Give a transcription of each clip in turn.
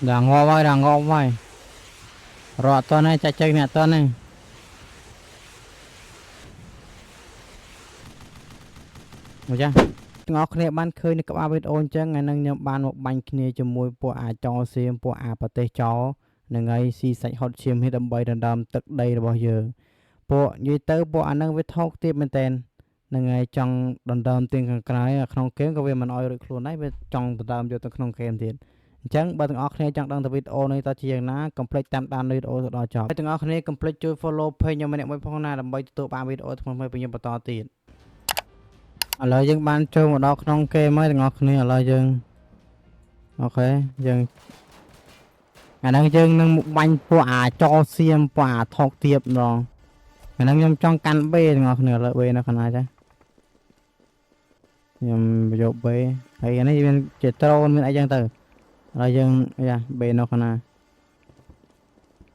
đang ngọ vai rọ to này chạy chạy nè to này một cha ngọ kia ban khơi này các bạn biết ôn chứ ngày nay nhầm ban một bánh kia cho mùi bộ cho xem bộ bát tê chó này ngày xì sạch hot chim hết đâm bay đâm tức đây là bao giờ bộ như tới bộ anh đang với thóc tiếp bên tên này ngày trong đâm tiền cái không kém có về mình oi được luôn đấy với trong đâm cho tôi không kém tiền chẳng bạn ngọc này chẳng đang tập video này ta chỉ là complete tam đan video đó chọn bạn ngọc này complete chui follow page nhưng mà này mới phong na làm bay tụ ba video thôi mới bây giờ bắt tiền ở lại dân ban chơi một đó không kê mới ngọc này ở lại dân ok dân ngày đang dân nâng một bánh quả cho xiêm quả thọc tiệp rồi ngày đang trong căn bê ngọc này lại bê nó còn ai chứ nhưng bây giờ bê hay cái này bên chết trâu bên ai dân từ rồi dân ya bê nó khana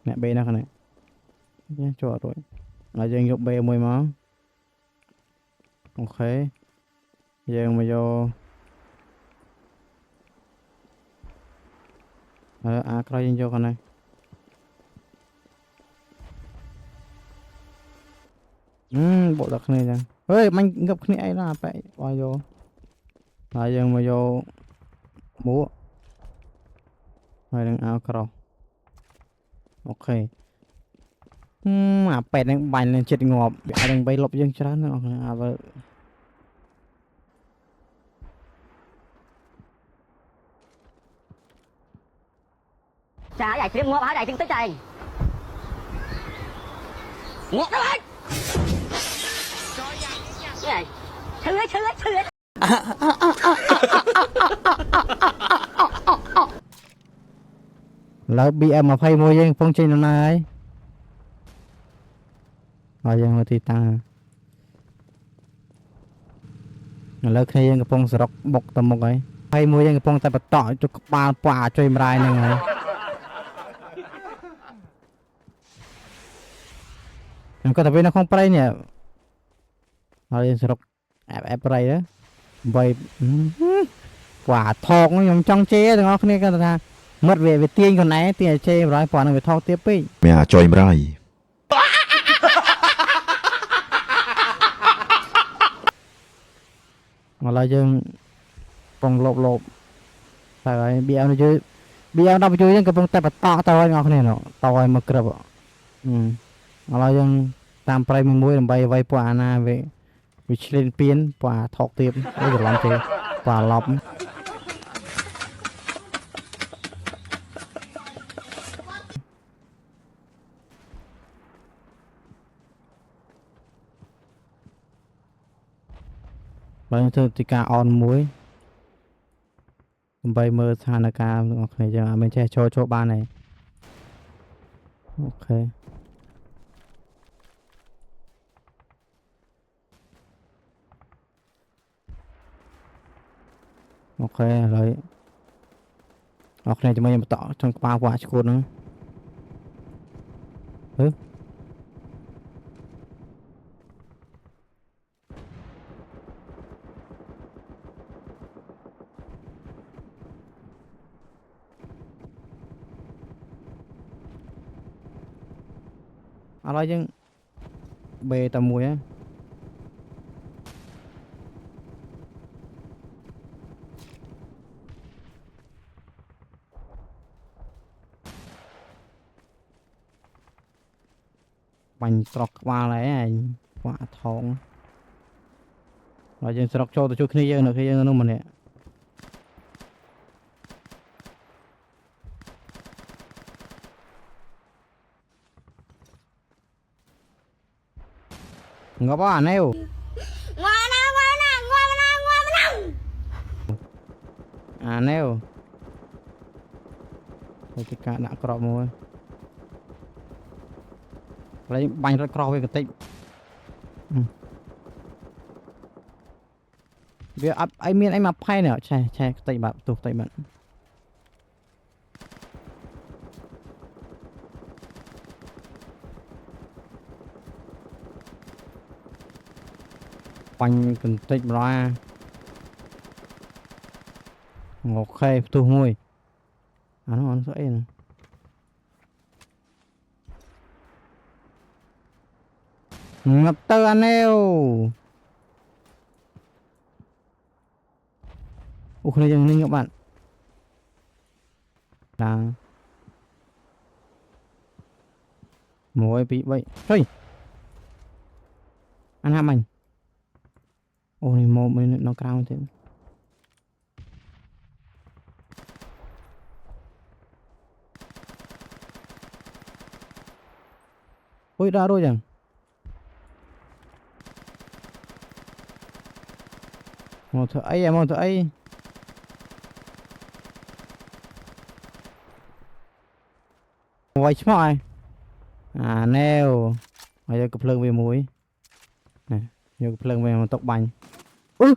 nè bê nó khana nhá cho rồi rồi dân dục bê mùi máu ok dân mà vô coi dân vô con này bộ đặc này nè ơi mình gặp cái này là phải vào vô rồi dân mà vô búa rồi đang áo cào ok à pet đang bành lên chết ngọt ai đang bay lộp dân cho nó à vợ Chà giải phim ngọt hả giải phim tích này ngọt đó bạn cái này thứ lỡ bị em mà phay môi dân phong trình hôm nay rồi dân thì tăng lỡ khi dân cái phong sọc bọc tầm một ấy phay môi dân cái phong tại bật tỏi cho ba quả chơi mrai này này có tapi nó không play nhỉ rồi dân sọc ép play đó vậy quả thọc nó giống trong chế thì nó không nên cái là mất về tiền còn nãy tiền chơi rồi quả nó phải thao tiếp ấy mẹ cho em rai mà là dân vòng lộp tại rồi bia nó chơi dân cái vòng tay bật to tao ngọc này nó tao mà kẹp mà là dân tam prai mình muối làm bay vay quả na về lên pin quả thọc tiếp bây giờ làm thế quả lọc bây giờ thì cả on muối bây mơ thà là cả ok giờ mình sẽ cho ba này ok ok rồi ok này cho mình tỏ trong ba quả cho cô nữa à nói chứ bề tầm mùi á bánh trọc qua này quả thong rồi dân trọc cho tôi chút khi dân nó mình nè ngọc à nêu à nêu thôi cái cả đã cọp mua lấy bánh rất cọp về cái tích việc anh miên anh mà phay nữa che cái tích bạn tụt tích bạn bánh cần tích ra ok tu mùi Nó sẽ nè. Ngập tơ anh eo. Ủa không dừng lên các bạn. Là mỗi bị vậy. Thôi. Anh ham anh. Ồ này một mình nó cao thế. Ôi ra rồi chẳng. Một thợ ấy em một thợ ấy. Quay chứ mọi. À neo. Bây giờ cặp lưng về muối. Nè. Giờ cặp lưng về một tóc bánh. Ư.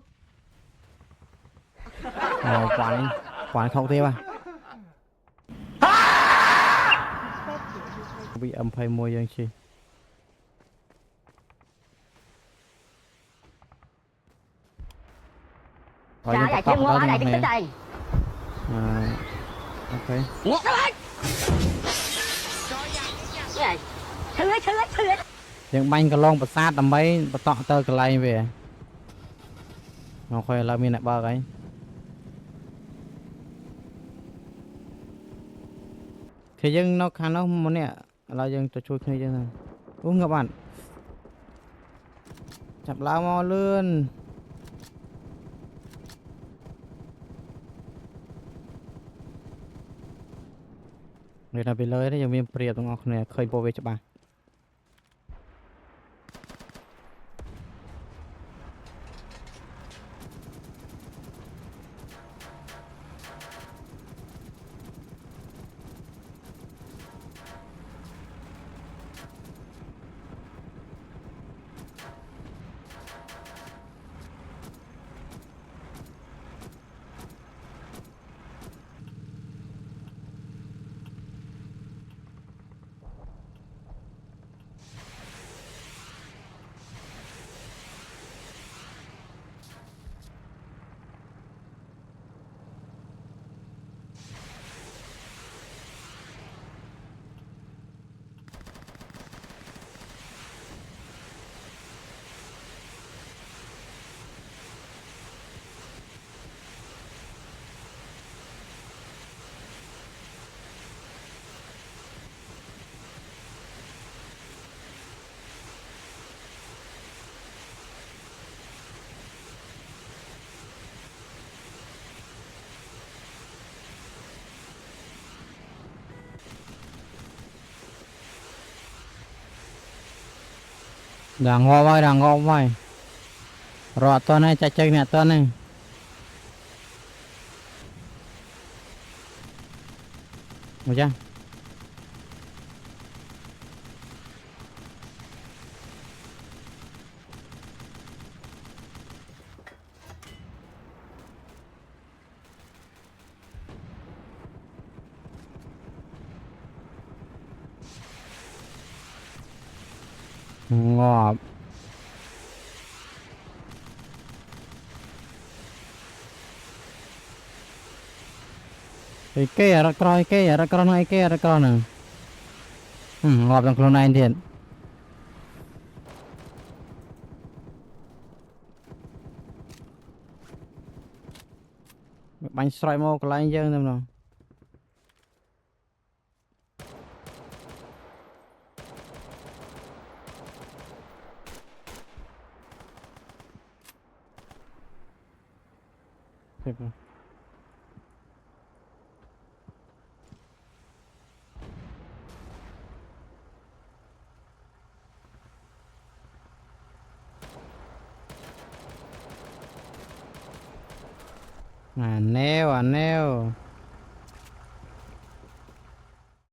Ồ quán không tiêu à. Bị âm phai môi dân chi. Chà giải kiếm mua áo giải tính tức chạy. Ok. Ngộ các bạn. Này. Thứ ấy. Những bánh cà lông bật sát tầm mấy bật tọ tơ cà lây về. Nó khoe là mình lại bơ cái. Thì dân nó khá nó muốn nè. Là dân cho chui khơi dân này. Các bạn. Chập lao mò luôn. Người ta bị lời đấy, giờ mình priệt tụi ngọc này khơi vô về cho bà. Đang ngô vai. Rồi tuần này chạy chơi nè tuần này. Được chưa? Ngọt. Cái ra coi cái ra coi này cái ra coi nè. Ngọt trong con này thiệt. Bánh xoay mô cái lại dân thêm nào. À neo.